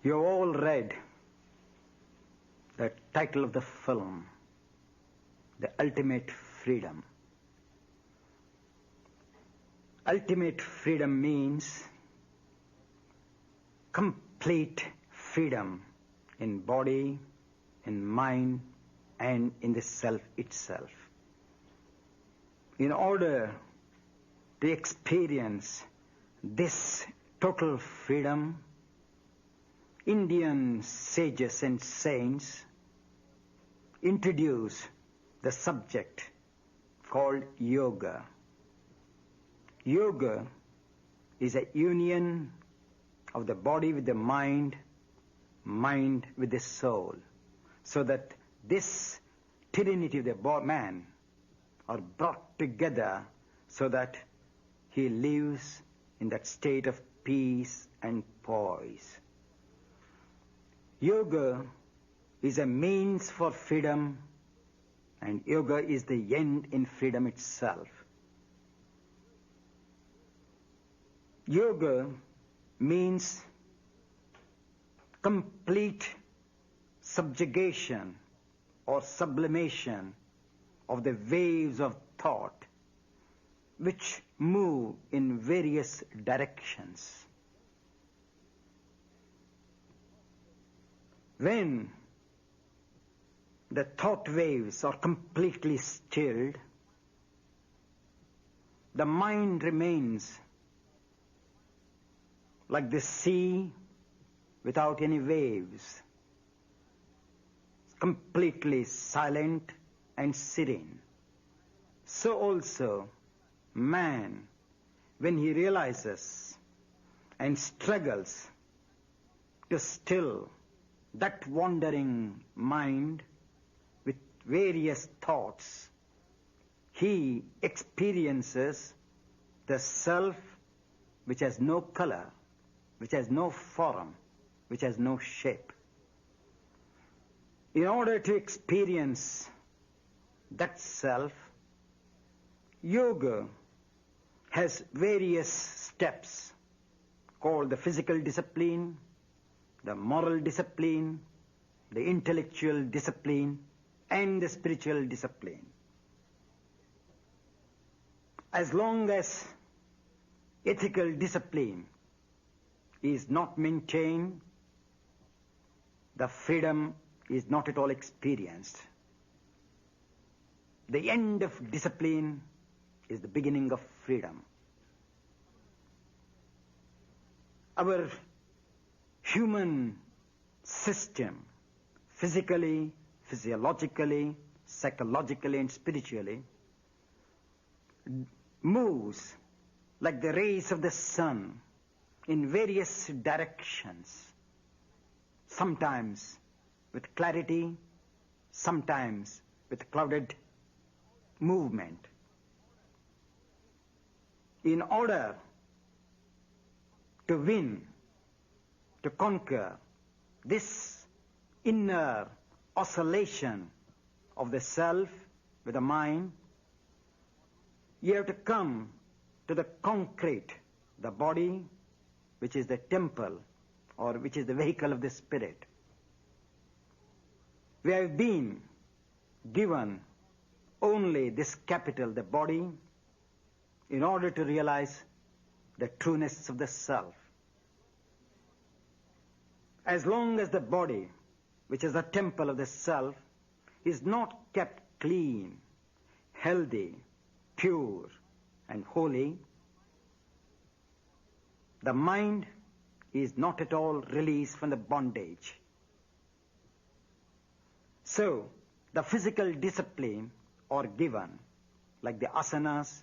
You all read the title of the film, The Ultimate Freedom. Ultimate freedom means complete freedom in body, in mind, and in the self itself. In order to experience this total freedom, Indian sages and saints introduce the subject called yoga. Yoga is a union of the body with the mind, mind with the soul, so that this trinity of the man are brought together so that he lives in that state of peace and poise. Yoga is a means for freedom, and yoga is the end in freedom itself. Yoga means complete subjugation or sublimation of the waves of thought which move in various directions. When the thought waves are completely stilled, the mind remains like the sea without any waves, completely silent and serene. So also man, when he realizes and struggles to still that wandering mind with various thoughts, he experiences the self which has no color, which has no form, which has no shape. In order to experience that self, yoga has various steps called the physical discipline, the moral discipline, the intellectual discipline, and the spiritual discipline. As long as ethical discipline is not maintained, the freedom is not at all experienced. The end of discipline is the beginning of freedom. Our human system, physically, physiologically, psychologically, and spiritually, moves like the rays of the sun in various directions, sometimes with clarity, sometimes with clouded movement. In order to win, to conquer this inner oscillation of the self with the mind, you have to come to the concrete, the body, which is the temple or which is the vehicle of the spirit. We have been given only this capital, the body, in order to realize the trueness of the self. As long as the body, which is the temple of the self, is not kept clean, healthy, pure, and holy, the mind is not at all released from the bondage. So, the physical discipline are given, like the asanas,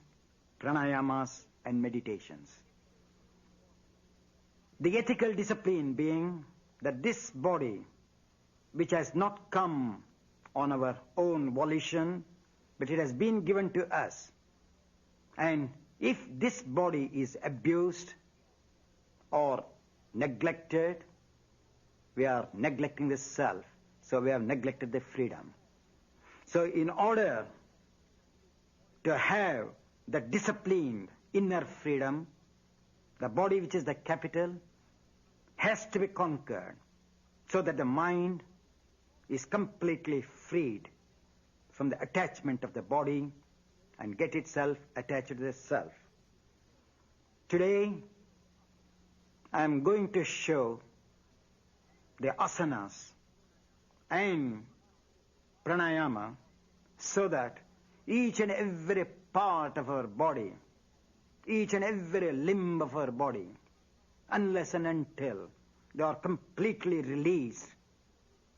pranayamas, and meditations. The ethical discipline being that this body, which has not come on our own volition, but it has been given to us. And if this body is abused or neglected, we are neglecting the self, so we have neglected the freedom. So in order to have the disciplined inner freedom, the body, which is the capital, has to be conquered. so that the mind is completely freed from the attachment of the body and get itself attached to the self. Today, I am going to show the asanas and pranayama so that each and every part of our body, each and every limb of our body, unless and until they are completely released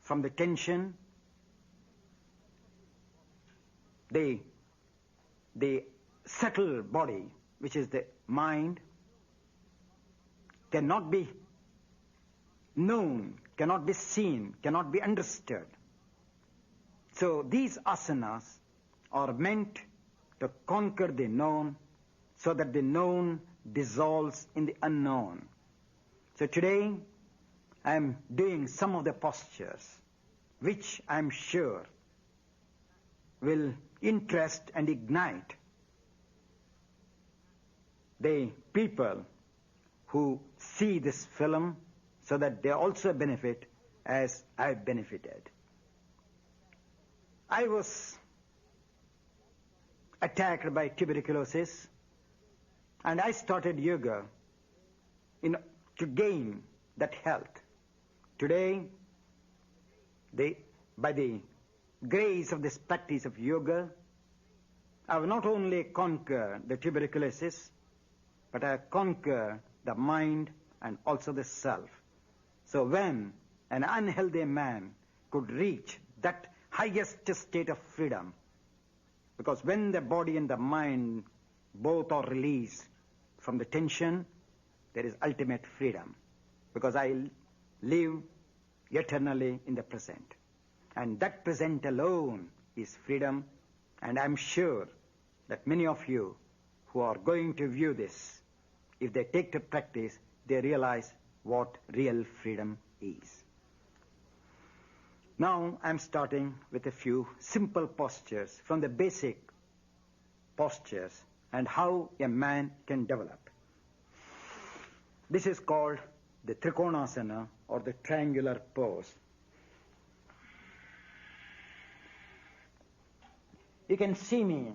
from the tension, the subtle body, which is the mind, cannot be known, cannot be seen, cannot be understood. So these asanas are meant to conquer the known so that the known dissolves in the unknown. So today I am doing some of the postures which I am sure will interest and ignite the people who see this film so that they also benefit as I benefited. I was attacked by tuberculosis and I started yoga to gain that health. Today, by the grace of this practice of yoga, I have not only conquered the tuberculosis, but I have conquered the mind and also the self. So when an unhealthy man could reach that highest state of freedom, because when the body and the mind both are released from the tension, there is ultimate freedom, because I live eternally in the present. And that present alone is freedom, and I'm sure that many of you who are going to view this, if they take to practice, they realize what real freedom is. Now I'm starting with a few simple postures from the basic postures and how a man can develop. This is called the Trikonasana or the triangular pose. You can see me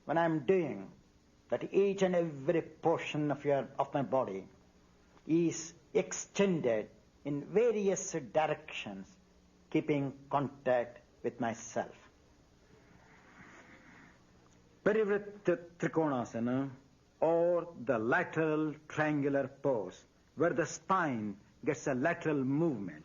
when I'm doing that each and every portion of my body is extended in various directions, keeping contact with myself. Parivritta Trikonasana or the lateral triangular pose, where the spine gets a lateral movement.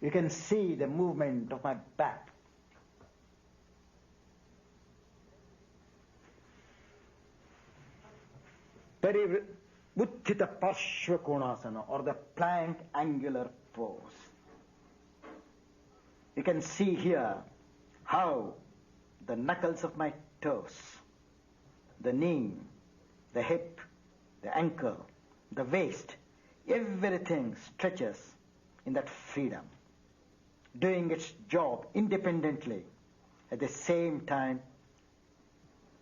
You can see the movement of my back. Uttita Parshva Konasana or the plank angular pose. You can see here how the knuckles of my toes, the knee, the hip, the ankle, the waist, everything stretches in that freedom, doing its job independently, at the same time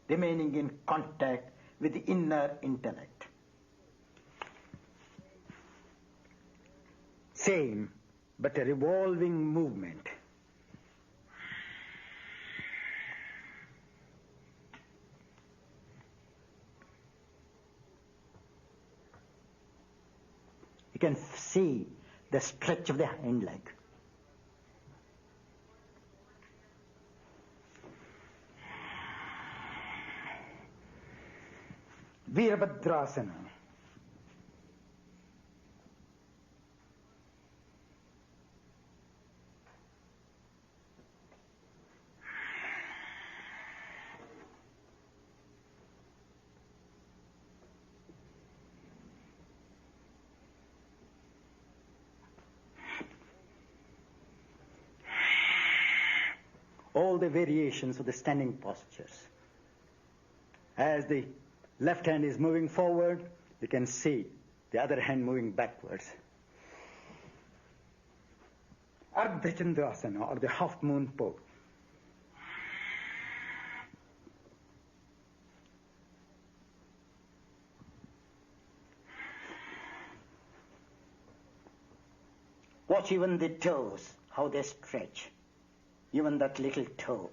remaining in contact with the inner intellect. Same, but a revolving movement. You can see the stretch of the hind leg. Virabhadrasana. All the variations of the standing postures. As the left hand is moving forward, you can see the other hand moving backwards. Ardha Chandrasana or the half moon pose. Watch even the toes, how they stretch. Even that little toe.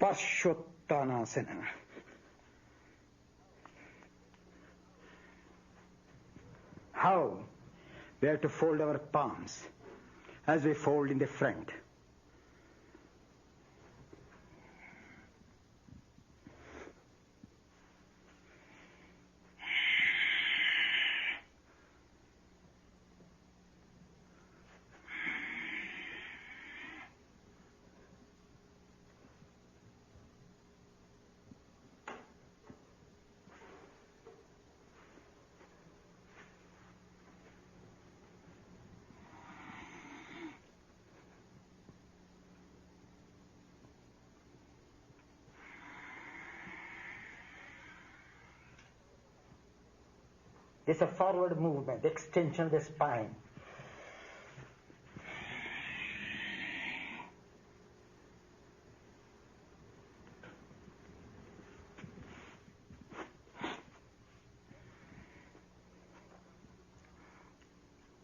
Parshottanasana. How? We have to fold our palms as we fold in the front. This is a forward movement, extension of the spine.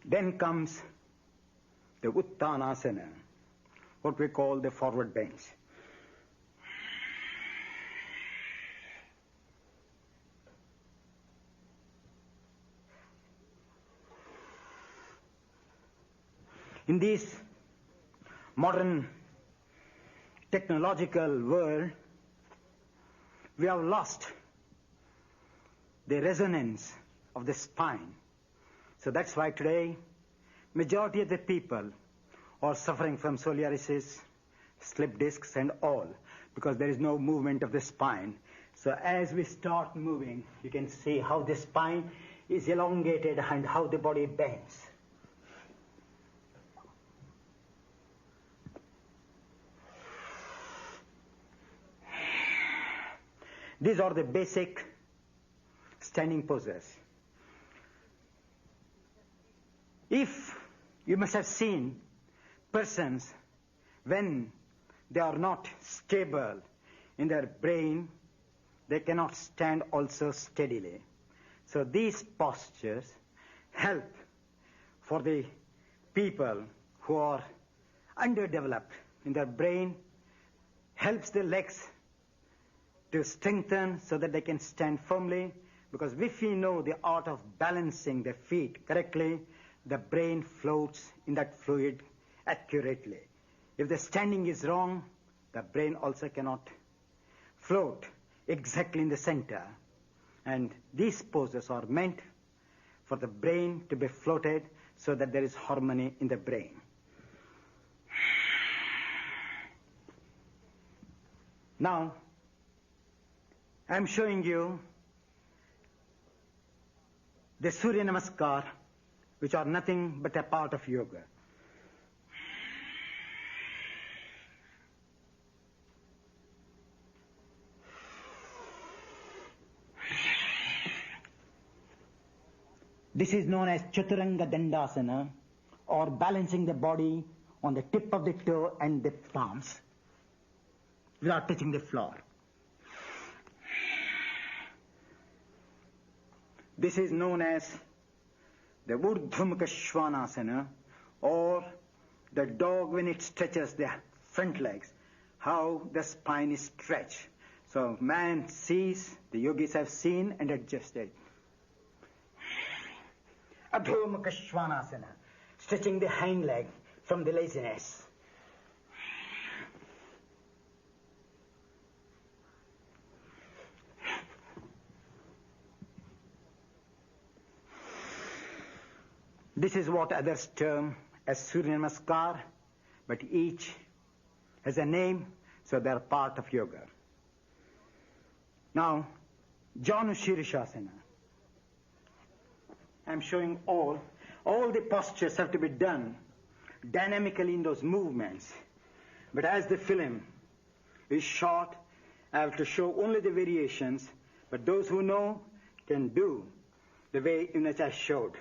Then comes the Uttanasana, what we call the forward bench. In this modern technological world, we have lost the resonance of the spine. So that's why today, majority of the people are suffering from psoriasis, slip discs and all, because there is no movement of the spine. So as we start moving, you can see how the spine is elongated and how the body bends. These are the basic standing poses. If you must have seen persons when they are not stable in their brain, they cannot stand also steadily. So these postures help for the people who are underdeveloped in their brain, helps the legs to strengthen so that they can stand firmly, because if we know the art of balancing the feet correctly, the brain floats in that fluid accurately. If the standing is wrong, the brain also cannot float exactly in the center. And these poses are meant for the brain to be floated so that there is harmony in the brain. Now, I'm showing you the Surya Namaskar, which are nothing but a part of yoga. This is known as Chaturanga Dandasana, or balancing the body on the tip of the toe and the palms without touching the floor. This is known as the Urdhva Mukha Svanasana, or the dog when it stretches the front legs, how the spine is stretched. So man sees, the yogis have seen and adjusted. Urdhva Mukha Svanasana, stretching the hind leg from the laziness. This is what others term as Surya Namaskar, but each has a name, so they are part of yoga. Now, Janu Shirishasana. I'm showing all the postures have to be done dynamically in those movements. But as the film is short, I have to show only the variations, but those who know can do the way in which I showed.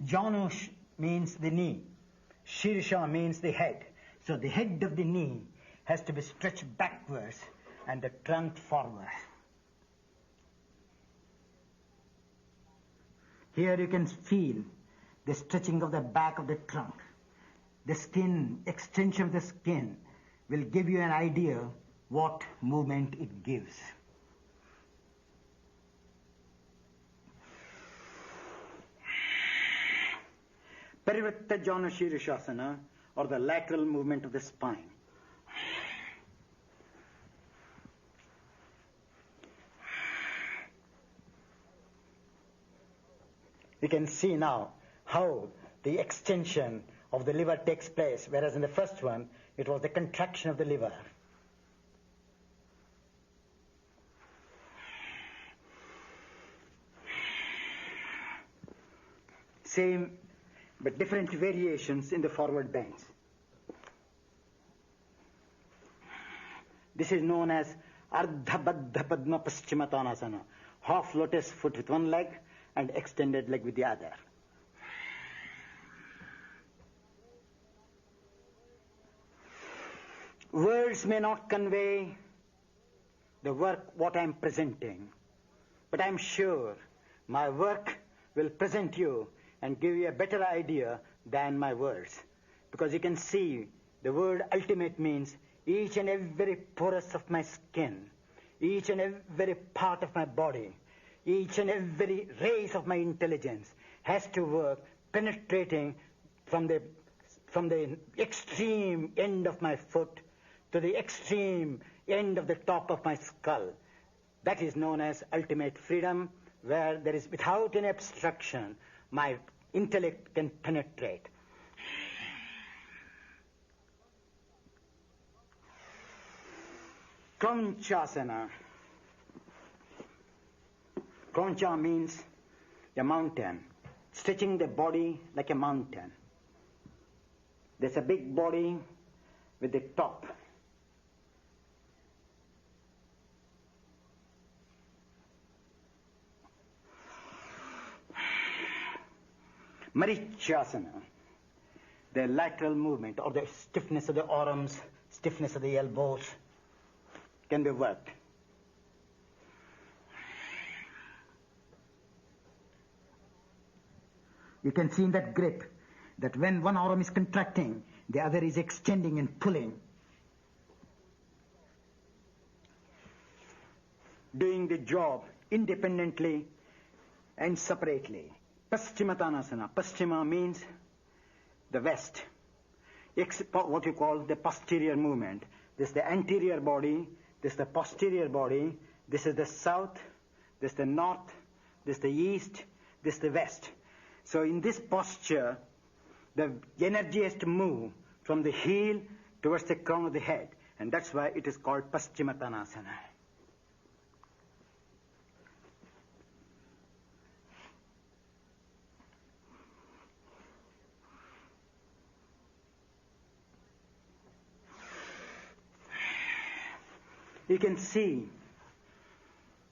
Janu means the knee, Shirsha means the head. So the head of the knee has to be stretched backwards and the trunk forward. Here you can feel the stretching of the back of the trunk. The skin, extension of the skin will give you an idea what movement it gives. Parivartajana Shirishasana, or the lateral movement of the spine. You can see now how the extension of the liver takes place, whereas in the first one, it was the contraction of the liver. Same, but different variations in the forward bends. This is known as Ardha Baddha Padma Paschimottanasana, half lotus foot with one leg and extended leg with the other. Words may not convey the work what I am presenting, but I am sure my work will present you and give you a better idea than my words. Because you can see the word ultimate means each and every porous of my skin, each and every part of my body, each and every race of my intelligence has to work penetrating from the extreme end of my foot to the extreme end of the top of my skull. That is known as ultimate freedom, where there is, without any obstruction, my intellect can penetrate. Kronchasana. Kroncha means a mountain, stretching the body like a mountain. There's a big body with the top. Marichasana, the lateral movement or the stiffness of the arms, stiffness of the elbows can be worked. You can see in that grip that when one arm is contracting, the other is extending and pulling. Doing the job independently and separately. Paschimottanasana. Paschima means the west. What you call the posterior movement. This is the anterior body, this is the posterior body, this is the south, this is the north, this is the east, this is the west. So in this posture, the energy has to move from the heel towards the crown of the head. And that's why it is called Paschimottanasana. You can see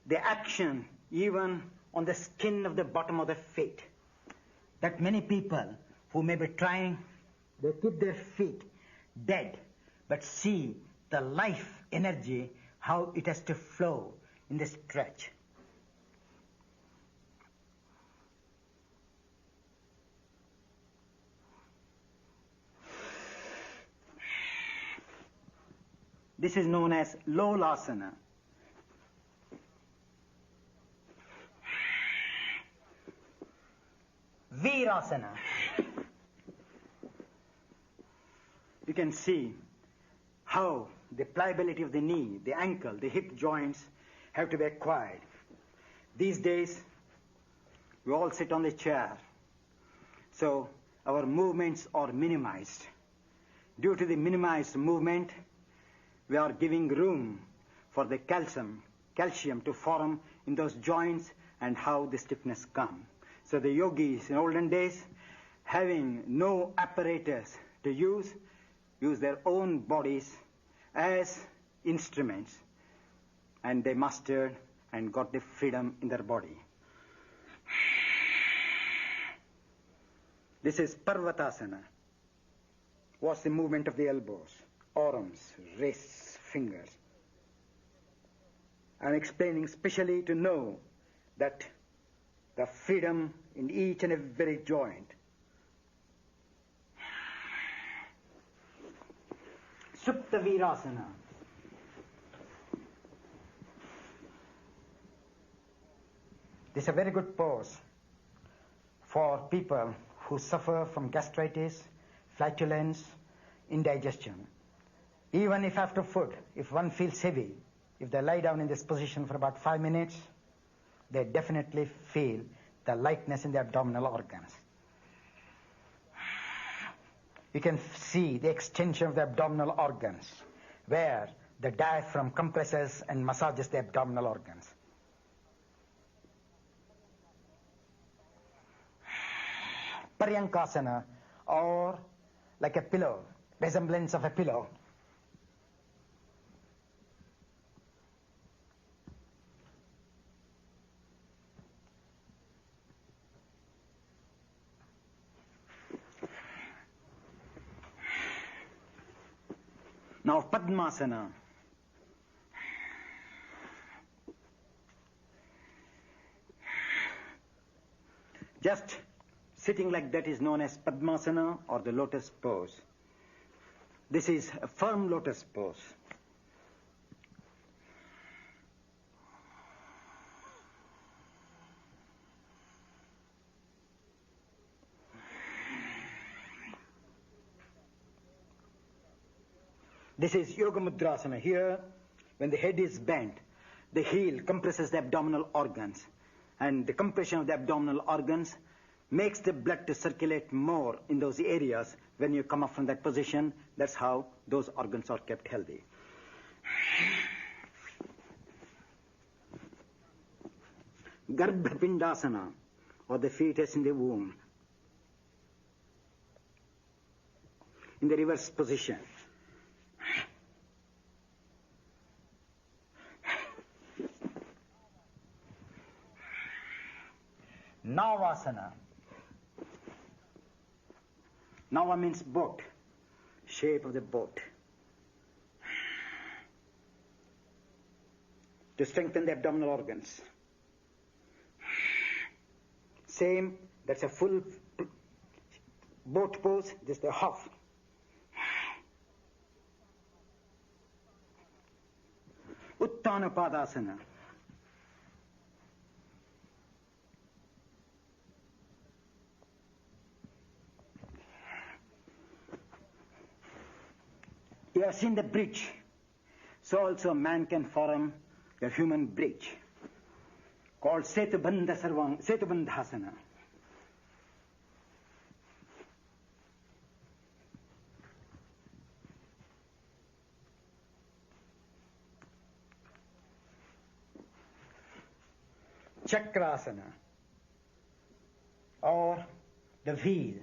the action even on the skin of the bottom of the feet. That many people who may be trying, they keep their feet dead, but see the life energy, how it has to flow in the stretch. This is known as Lolasana. Virasana. You can see how the pliability of the knee, the ankle, the hip joints have to be acquired. These days, we all sit on the chair, so our movements are minimized. Due to the minimized movement, we are giving room for the calcium to form in those joints and how the stiffness comes. So the yogis in olden days, having no apparatus to use their own bodies as instruments, and they mastered and got the freedom in their body. This is Parvatasana. Watch the movement of the elbows, arms, wrists, fingers. I'm explaining specially to know that the freedom in each and every joint. Supta Virasana. This is a very good pose for people who suffer from gastritis, flatulence, indigestion. Even if after food, if one feels heavy, if they lie down in this position for about 5 minutes, they definitely feel the lightness in the abdominal organs. You can see the extension of the abdominal organs, where the diaphragm compresses and massages the abdominal organs. Paryankasana, or like a pillow, resemblance of a pillow. Now Padmasana. Just sitting like that is known as Padmasana or the lotus pose. This is a firm lotus pose. This is Yoga Mudrasana. Here, when the head is bent, the heel compresses the abdominal organs. And the compression of the abdominal organs makes the blood to circulate more in those areas. When you come up from that position, that's how those organs are kept healthy. Garbhapindasana, or the fetus in the womb. In the reverse position. Navasana. Nava means boat, shape of the boat. To strengthen the abdominal organs. Same, that's a full boat pose, just a half. Uttana Padasana. You have seen the bridge. So also man can form the human bridge called Setubandhasana. Chakrasana, or the wheel.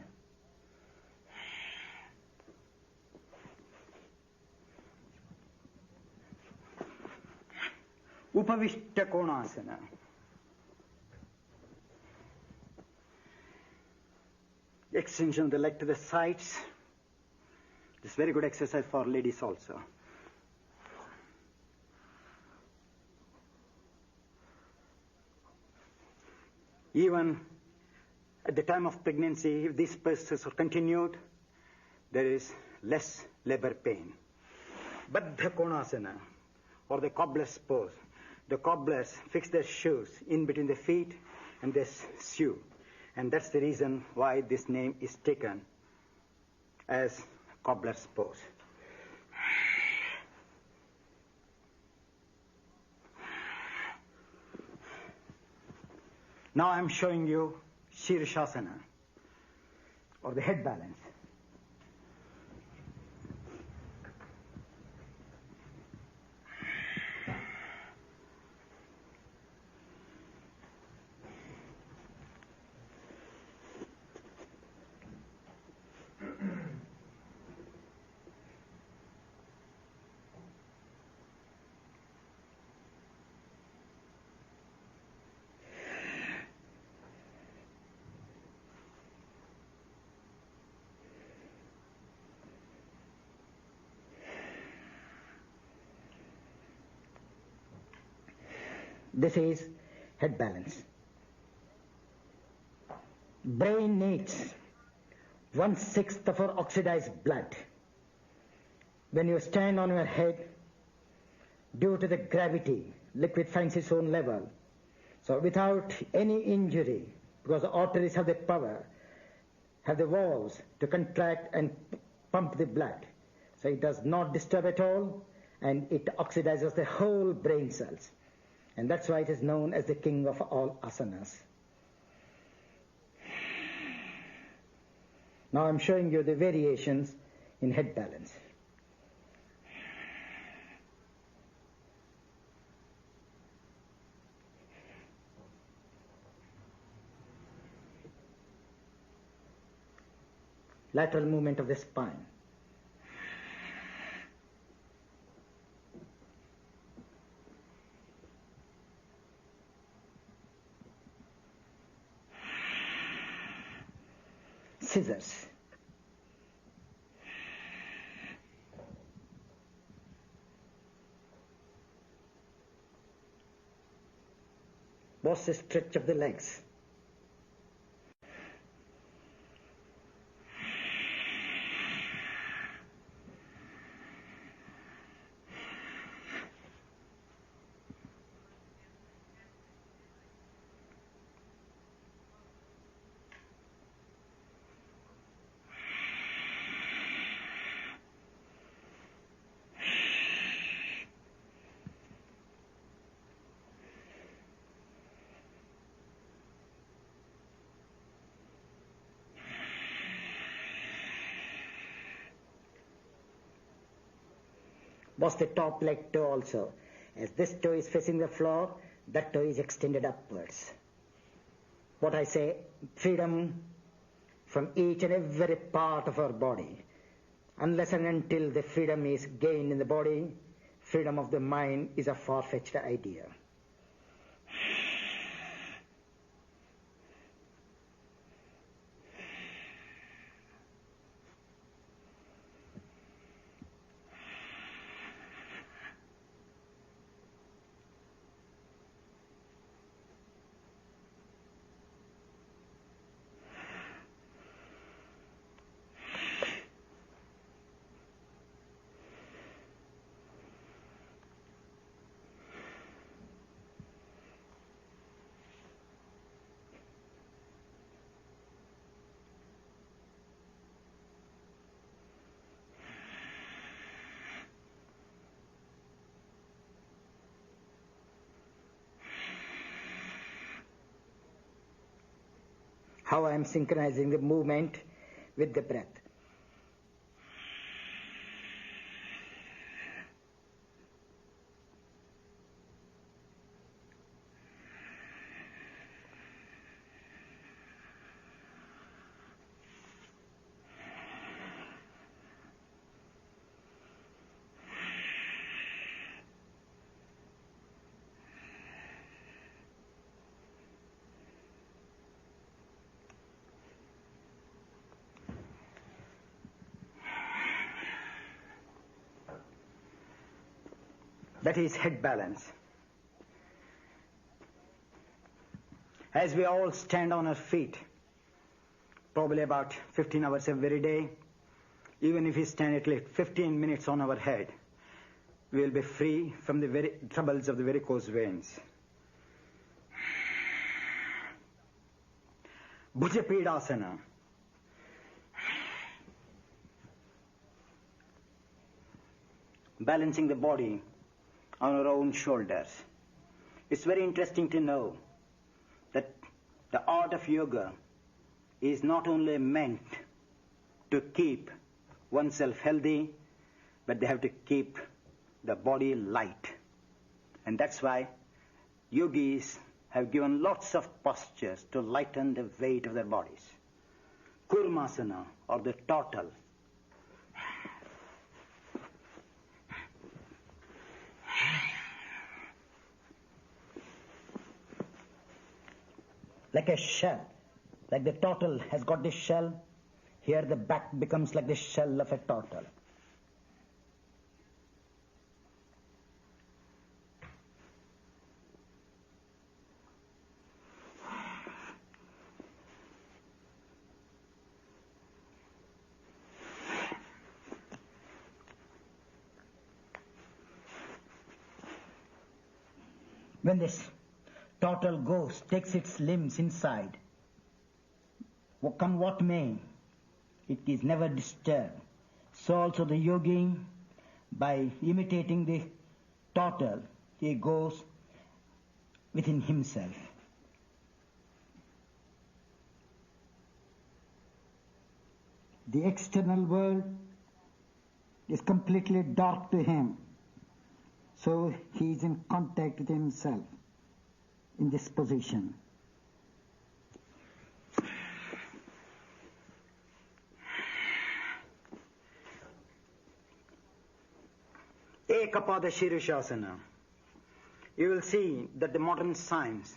Upavishta Konasana. Extension of the leg to the sides. This is very good exercise for ladies also. Even at the time of pregnancy, if these processes are continued, there is less labor pain. Baddha Konasana, or the cobbler's pose. The cobblers fix their shoes in between the feet and they sew. And that's the reason why this name is taken as cobbler's pose. Now I'm showing you Shirshasana, or the head balance. This is head balance. Brain needs 1/6 of our oxidized blood. When you stand on your head, due to the gravity, liquid finds its own level. So without any injury, because the arteries have the power, have the valves to contract and pump the blood. So it does not disturb at all, and it oxidizes the whole brain cells. And that's why it is known as the king of all asanas. Now I'm showing you the variations in head balance. Lateral movement of the spine. Scissors. What's the stretch of the legs? Was the top leg toe also. As this toe is facing the floor, that toe is extended upwards. What I say, freedom from each and every part of our body. Unless and until the freedom is gained in the body, freedom of the mind is a far-fetched idea. How I am synchronizing the movement with the breath. That is head balance. As we all stand on our feet, probably about 15 hours every day, even if we stand at least 15 minutes on our head, we will be free from the very troubles of the varicose veins. Bhujapidasana. Balancing the body on our own shoulders. It's very interesting to know that the art of yoga is not only meant to keep oneself healthy, but they have to keep the body light. And that's why yogis have given lots of postures to lighten the weight of their bodies. Kurmasana, or the turtle. Like a shell, like the turtle has got this shell, here the back becomes like the shell of a turtle. When this total ghost takes its limbs inside, come what may, it is never disturbed. So also the yogi, by imitating the total, he goes within himself. The external world is completely dark to him. So he is in contact with himself in this position. Ekapada Shirishasana. You will see that the modern science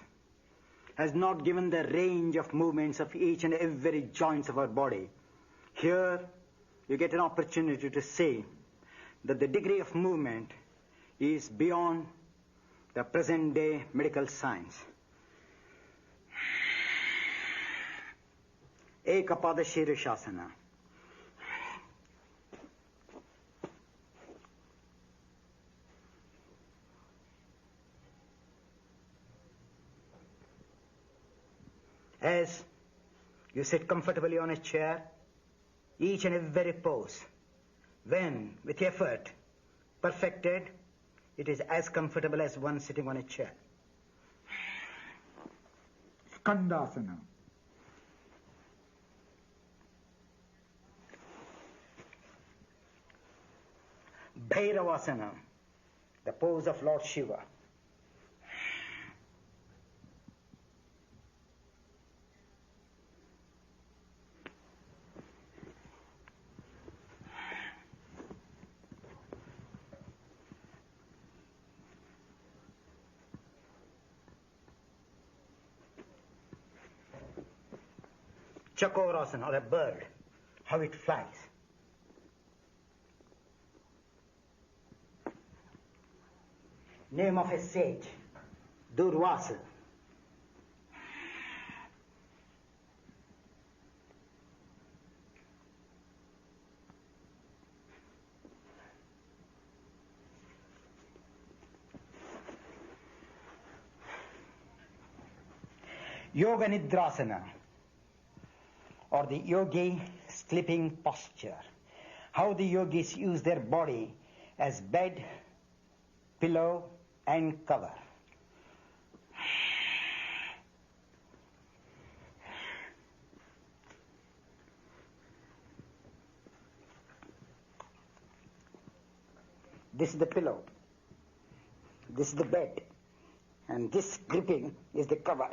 has not given the range of movements of each and every joints of our body. Here you get an opportunity to say that the degree of movement is beyond the present day medical science. Ekapada Shirishasana. As you sit comfortably on a chair, each and every pose, when with effort perfected, it is as comfortable as one sitting on a chair. Skandasana. Bhairavasana, the pose of Lord Shiva. Chakorasana, or a bird, how it flies. Name of a sage, Durvasa. Yoga Nidrasana, or the yogi sleeping posture. How the yogis use their body as bed, pillow, and cover. This is the pillow, this is the bed, and this gripping is the cover.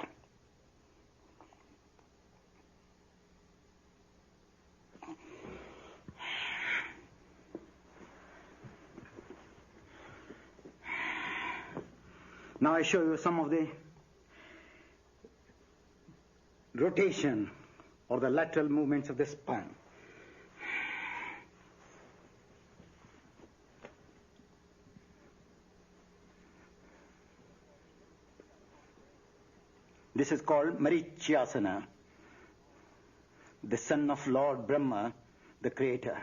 Now I show you some of the rotation or the lateral movements of the spine. This is called Marichyasana, the son of Lord Brahma, the creator.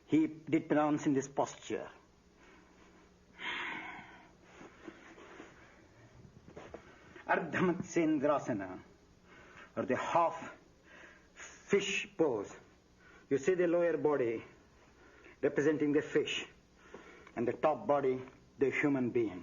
He did pronounce in this posture. Ardhamatsendrasana, or the half fish pose. You see the lower body representing the fish, and the top body, the human being.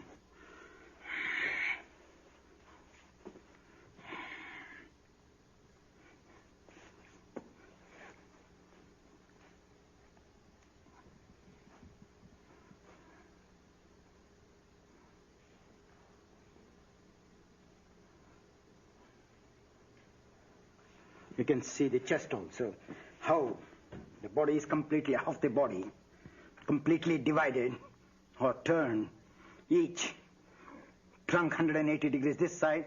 You can see the chest also, how the body is completely, half the body, completely divided or turned, each trunk 180 degrees this side,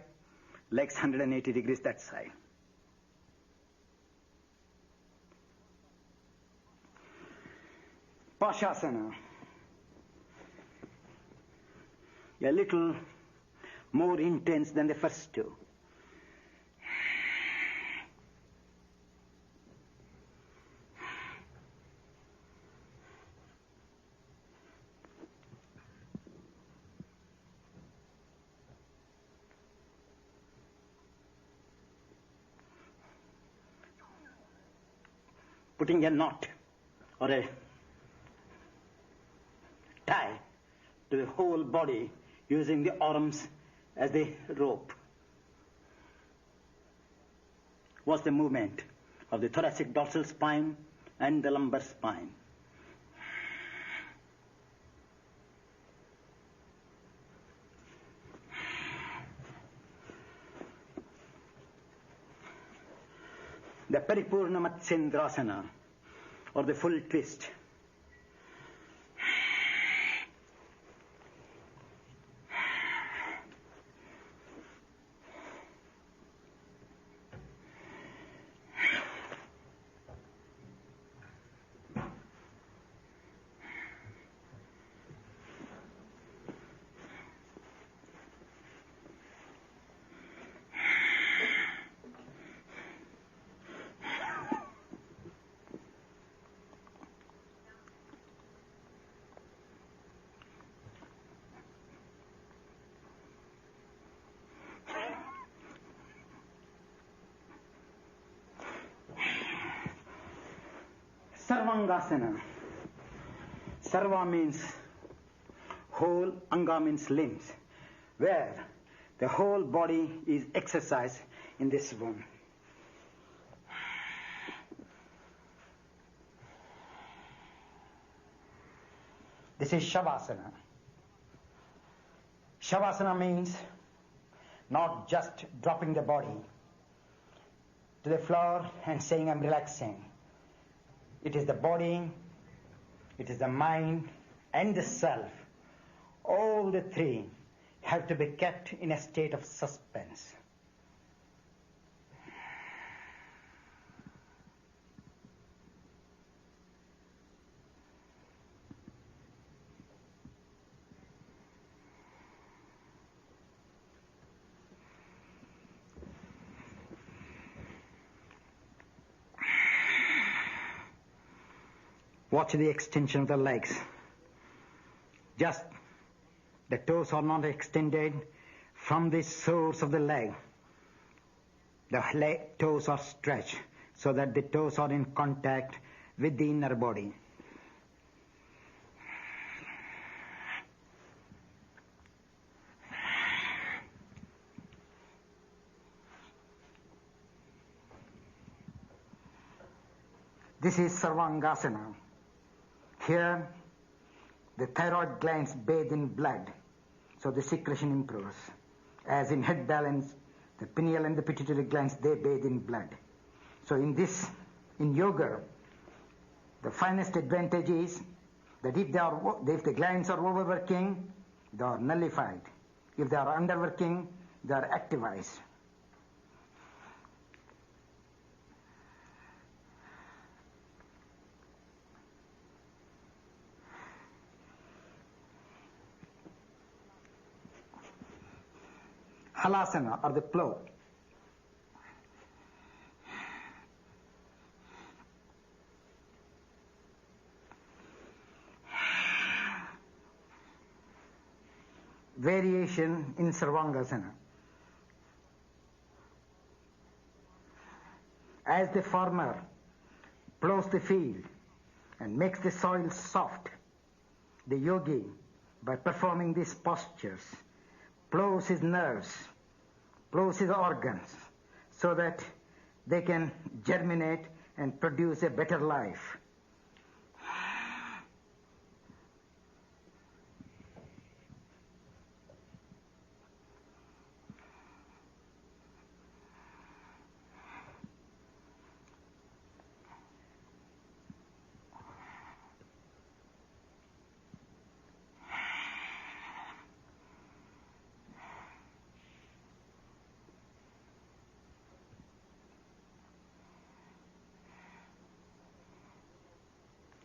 legs 180 degrees that side. Pashasana, a little more intense than the first two. putting a knot or a tie to the whole body using the arms as the rope. Was the movement of the thoracic dorsal spine and the lumbar spine. The Paripurna Matsyendrasana, or the full twist. Sarvangasana. Sarva means whole, anga means limbs, where the whole body is exercised in this one. This is Shavasana. Shavasana means not just dropping the body to the floor and saying I'm relaxing. It is the body, it is the mind, and the self. All the three have to be kept in a state of suspense. Watch the extension of the legs. Just the toes are not extended from the source of the leg. The toes are stretched so that the toes are in contact with the inner body. This is Sarvangasana. Here, the thyroid glands bathe in blood, so the secretion improves. As in head balance, the pineal and the pituitary glands, they bathe in blood. So in yoga, the finest advantage is that if the glands are overworking, they are nullified. If they are underworking, they are activized. Halasana, or the plow. Variation in Sarvangasana. As the farmer plows the field and makes the soil soft, the yogi, by performing these postures, plows his nerves, plows his organs, so that they can germinate and produce a better life.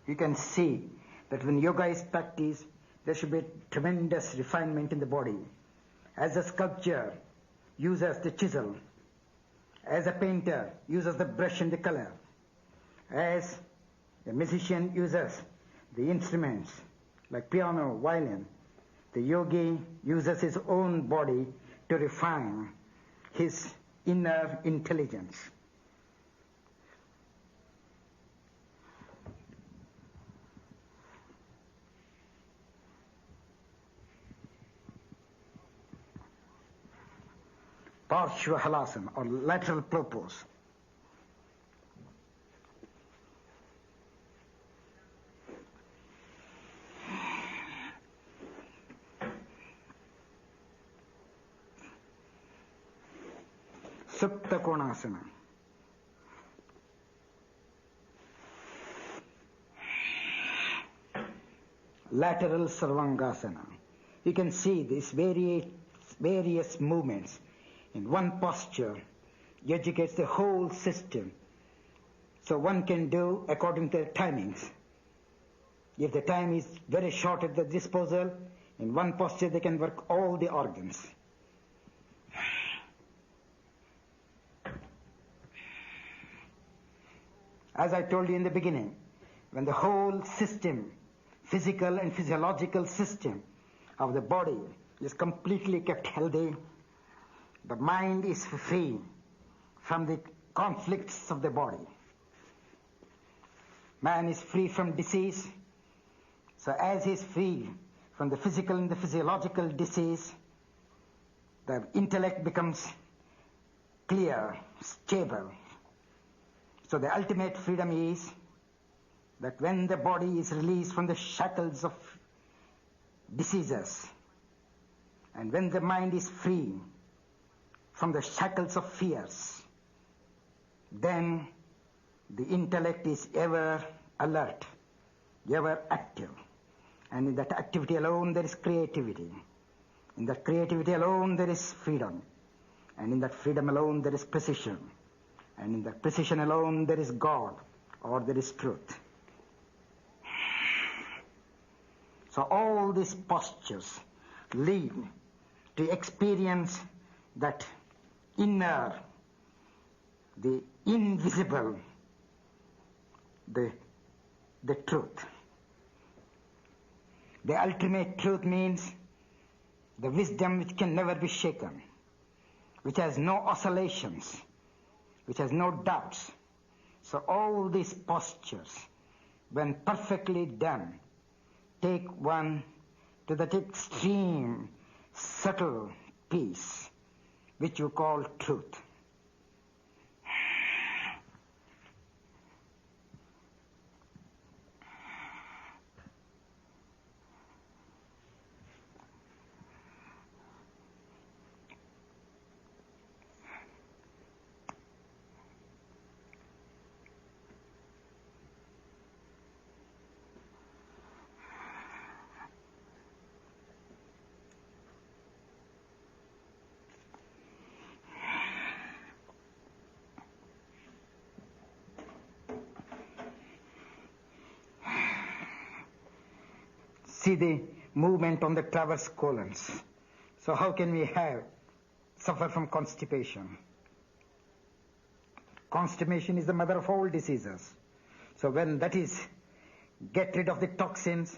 You can see that when yoga is practiced, there should be tremendous refinement in the body. As a sculptor uses the chisel, as a painter uses the brush and the color, as a musician uses the instruments like piano, violin, the yogi uses his own body to refine his inner intelligence. Parshva Halasana or lateral propose. Supta Konasana. Lateral Sarvangasana. You can see these various movements in one posture. Educates the whole system. So one can do according to the timings. If the time is very short at the disposal, in one posture they can work all the organs. As I told you in the beginning, when the whole system, physical and physiological system of the body is completely kept healthy, the mind is free from the conflicts of the body. Man is free from disease. So as he is free from the physical and the physiological disease, the intellect becomes clear, stable. So the ultimate freedom is that when the body is released from the shackles of diseases, and when the mind is free from the shackles of fears, then the intellect is ever alert, ever active. And in that activity alone there is creativity. In that creativity alone there is freedom. And in that freedom alone there is precision. And in that precision alone there is God, or there is truth. So all these postures lead to experience that inner, the invisible, the truth. The ultimate truth means the wisdom which can never be shaken, which has no oscillations, which has no doubts. So all these postures, when perfectly done, take one to that extreme, subtle peace, which you call truth. See the movement on the transverse colons. So how can we suffer from constipation? Constipation is the mother of all diseases. So when that is, get rid of the toxins,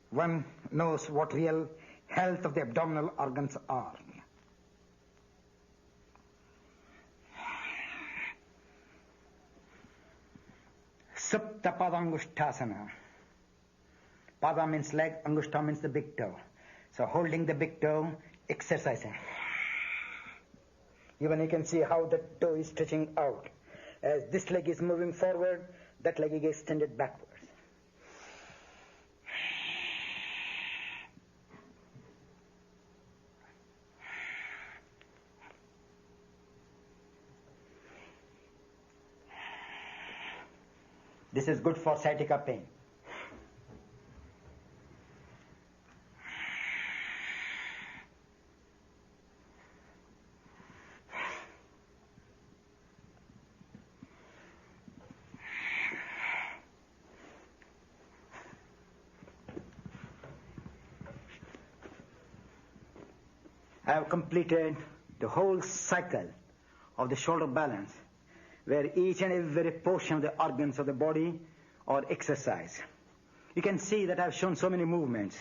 one knows what real health of the abdominal organs are. Sapta Padangushtasana. Pada means leg, Angushta means the big toe. So holding the big toe, exercising. Even you can see how the toe is stretching out. As this leg is moving forward, that leg is extended backwards. This is good for sciatica pain. I have completed the whole cycle of the shoulder balance, where each and every portion of the organs of the body are exercised. You can see that I have shown so many movements.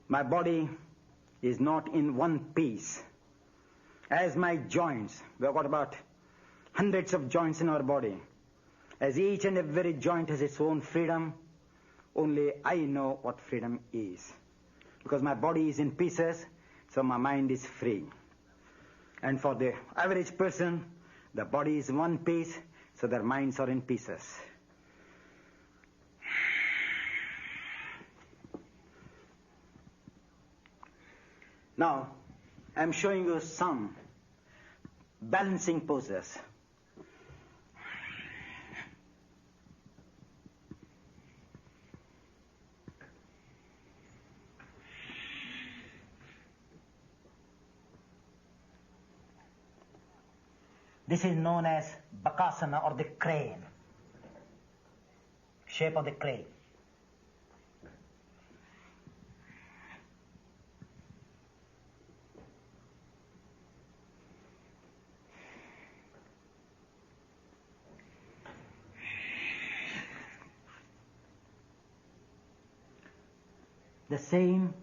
My body is not in one piece. As my joints, we have got about hundreds of joints in our body. As each and every joint has its own freedom, only I know what freedom is. Because my body is in pieces, so my mind is free. And for the average person, the body is one piece, so their minds are in pieces. Now, I'm showing you some balancing poses. This is known as Bakasana, or the crane, shape of the crane. The same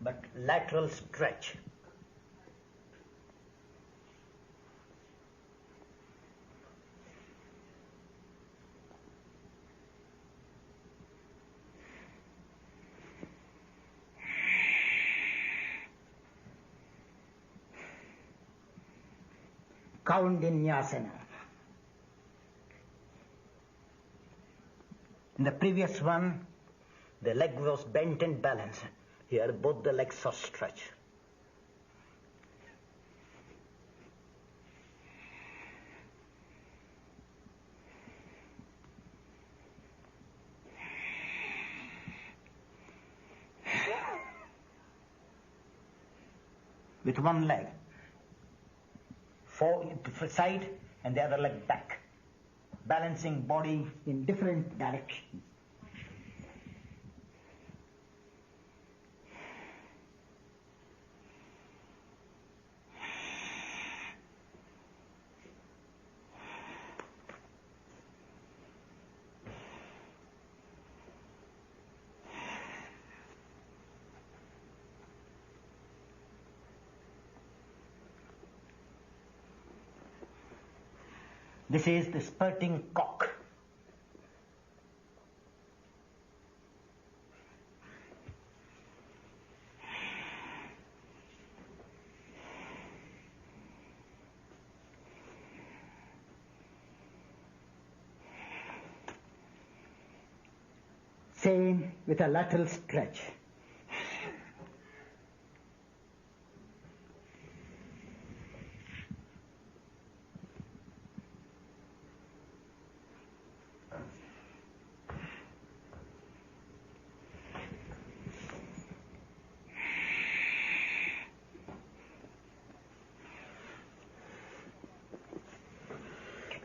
but lateral stretch. Kaundinyasana. In the previous one, the leg was bent and balanced. Here, both the legs are stretched. With one leg side and the other leg back, balancing body in different directions. This is the spurting cock. Same with a lateral stretch.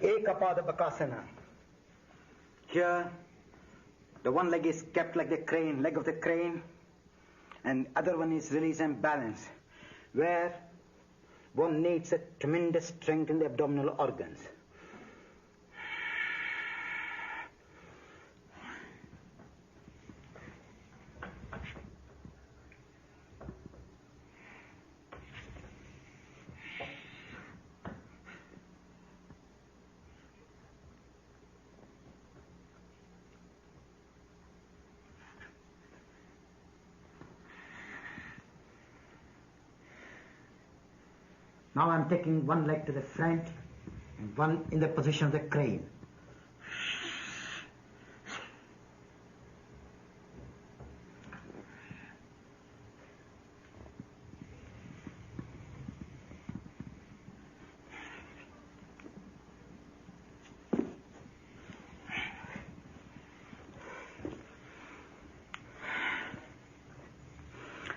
Ekapada Bakasana. Here, the one leg is kept like the crane, leg of the crane, and other one is released and balanced, where one needs a tremendous strength in the abdominal organs. Now I'm taking one leg to the front and one in the position of the crane.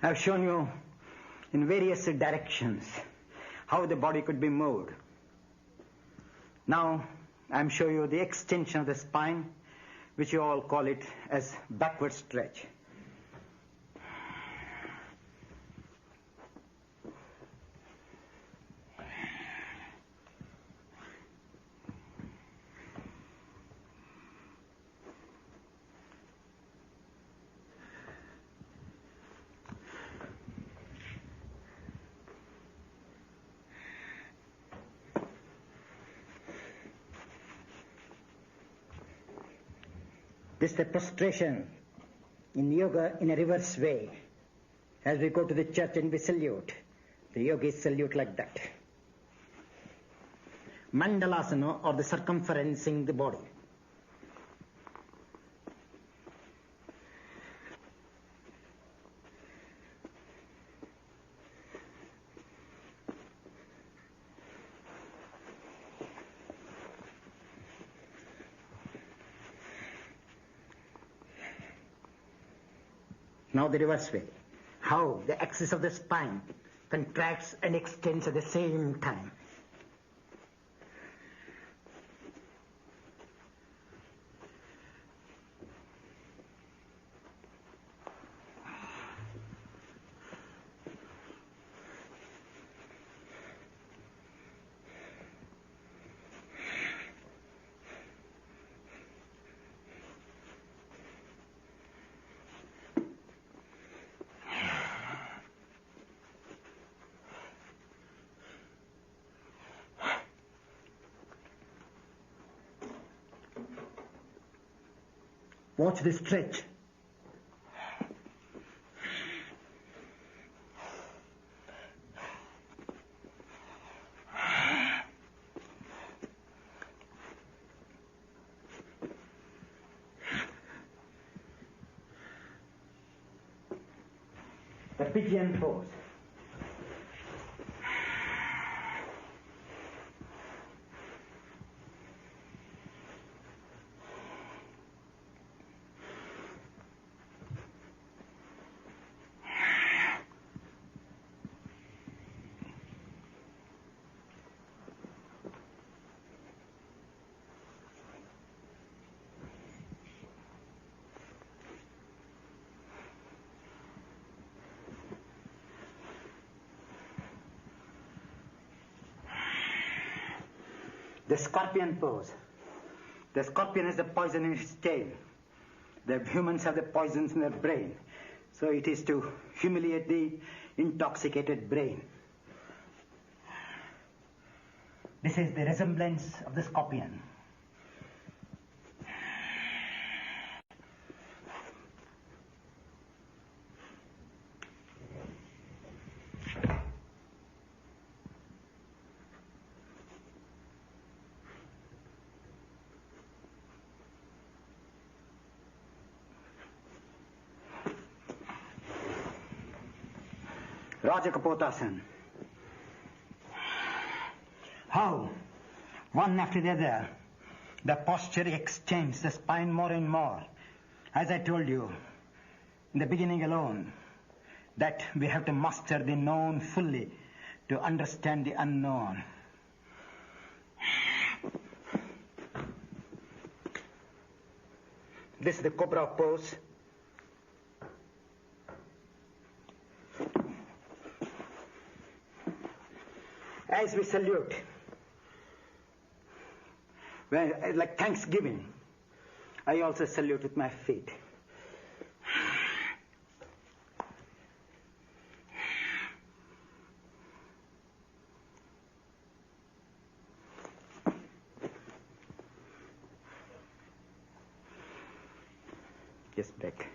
I've shown you in various directions how the body could be moved. Now, I'm showing you the extension of the spine, which you all call it as backward stretch. This is the prostration in yoga in a reverse way. As we go to the church and we salute, the yogis salute like that. Mandalasana, or the circumferencing the body. Now the reverse way. How the axis of the spine contracts and extends at the same time. Watch the stretch. The pigeon pose. The scorpion pose. The scorpion has the poison in its tail. The humans have the poisons in their brain. So it is to humiliate the intoxicated brain. This is the resemblance of the scorpion. Rajakapotasana. How, one after the other, the posture extends the spine more and more. As I told you in the beginning alone, that we have to master the known fully to understand the unknown. This is the cobra pose. As we salute, like Thanksgiving, I also salute with my feet. Yes, back.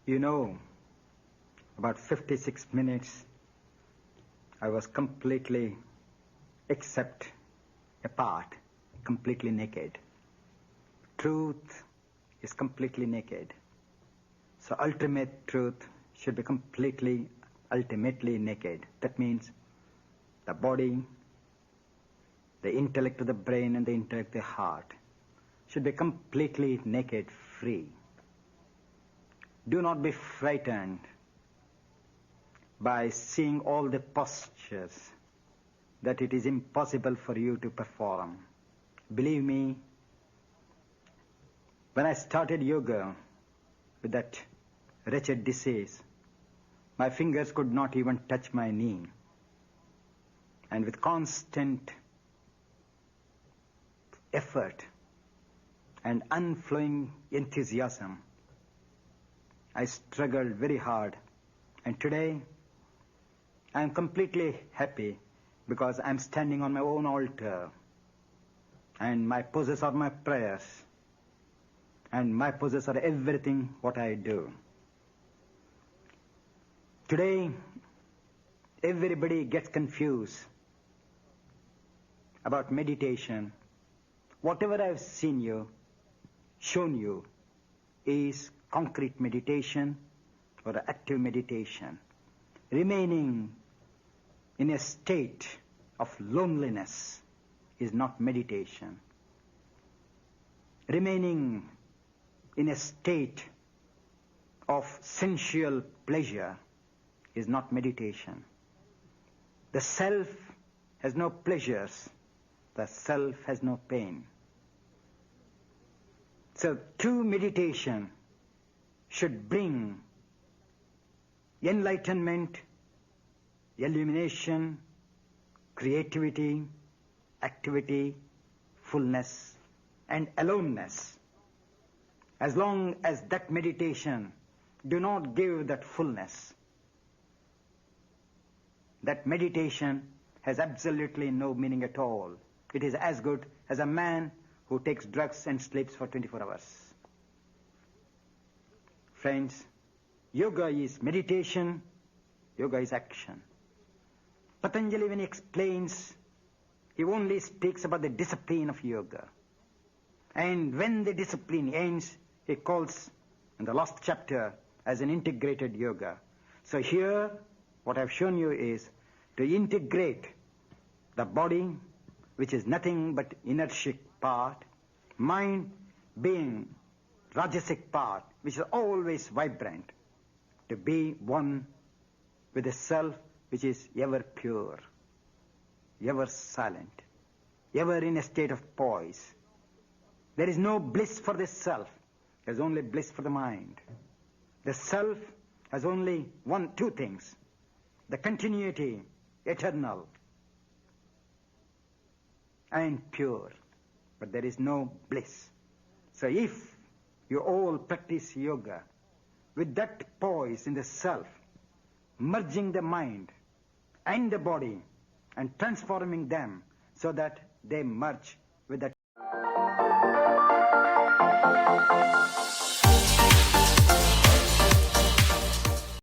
You know, about 56 minutes, I was completely, except a part, completely naked. Truth is completely naked. So ultimate truth should be completely, ultimately naked. That means the body, the intellect of the brain and the intellect of the heart should be completely naked, free. Do not be frightened by seeing all the postures that it is impossible for you to perform. Believe me, when I started yoga with that wretched disease, my fingers could not even touch my knee. And with constant effort and unflowing enthusiasm, I struggled very hard, and today I am completely happy because I am standing on my own altar, and my poses are my prayers, and my poses are everything what I do. Today, everybody gets confused about meditation. Whatever I've shown you, is concrete meditation or active meditation. Remaining in a state of loneliness is not meditation. Remaining in a state of sensual pleasure is not meditation. The self has no pleasures. The self has no pain. So true meditation should bring enlightenment, illumination, creativity, activity, fullness, and aloneness. As long as that meditation do not give that fullness, that meditation has absolutely no meaning at all. It is as good as a man who takes drugs and sleeps for 24 hours. Friends, yoga is meditation, yoga is action. Patanjali, when he explains, he only speaks about the discipline of yoga. And when the discipline ends, he calls in the last chapter as an integrated yoga. So here, what I've shown you is to integrate the body, which is nothing but inertic part, mind being rajasic part, which is always vibrant, to be one with the self, which is ever pure, ever silent, ever in a state of poise. There is no bliss for the self. There is only bliss for the mind. The self has only two things: the continuity, eternal, and pure. But there is no bliss. So if you all practice yoga with that poise in the self, merging the mind and the body and transforming them so that they merge with that